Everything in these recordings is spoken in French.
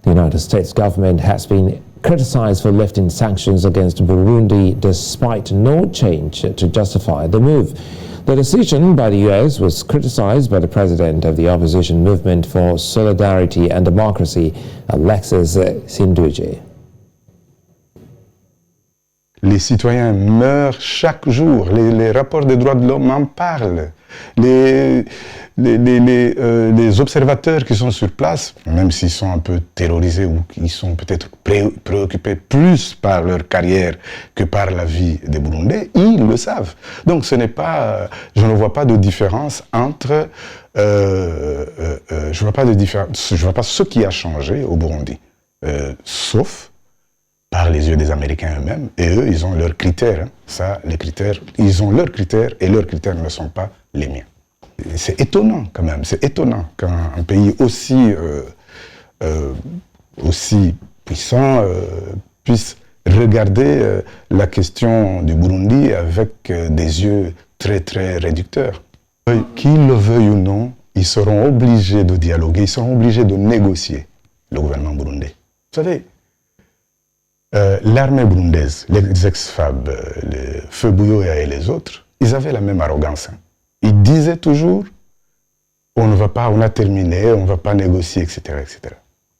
The United States government has been criticized for lifting sanctions against Burundi despite no change to justify the move. The decision by the US was criticized by the president of the opposition movement for Solidarity and Democracy, Alexis Sinduje. Les citoyens meurent chaque jour. Les rapports des droits de l'homme en parlent. Les observateurs qui sont sur place, même s'ils sont un peu terrorisés ou qu'ils sont peut-être préoccupés plus par leur carrière que par la vie des Burundais, ils le savent. Donc ce n'est pas, je ne vois pas de différence entre, je vois pas ce qui a changé au Burundi, sauf par les yeux des Américains eux-mêmes, et eux, ils ont leurs critères. Hein. Ça, les critères, ils ont leurs critères, et leurs critères ne sont pas les miens. C'est étonnant, quand même, c'est étonnant qu'un pays aussi puissant puisse regarder la question du Burundi avec des yeux très, très réducteurs. Qu'ils le veuillent ou non, ils seront obligés de dialoguer, ils seront obligés de négocier, le gouvernement burundais. Vous savez, l'armée burundaise, les ex-FAB, les Feu Bouyoya et les autres, ils avaient la même arrogance. Hein. Ils disaient toujours, on a terminé, on ne va pas négocier, etc., etc.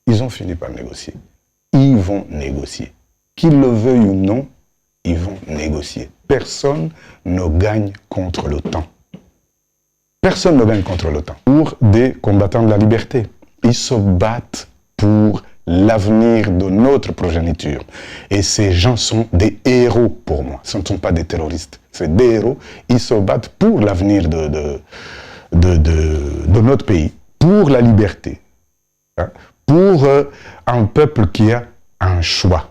Ils ont fini par négocier. Ils vont négocier. Qu'ils le veuillent ou non, ils vont négocier. Personne ne gagne contre l'OTAN. Personne ne gagne contre l'OTAN. Pour des combattants de la liberté, ils se battent pour l'avenir de notre progéniture. Et ces gens sont des héros pour moi. Ce ne sont pas des terroristes. C'est des héros. Ils se battent pour l'avenir de notre pays, pour la liberté, hein, pour un peuple qui a un choix.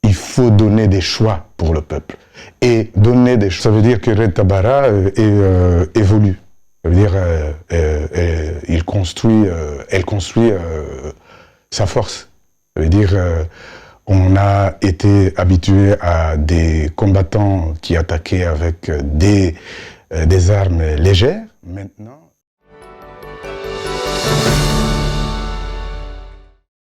Il faut donner des choix pour le peuple. Et donner des choix, ça veut dire que Red Tabara évolue. Ça veut dire elle construit sa force. Ça veut dire on a été habitué à des combattants qui attaquaient avec des armes légères. Maintenant...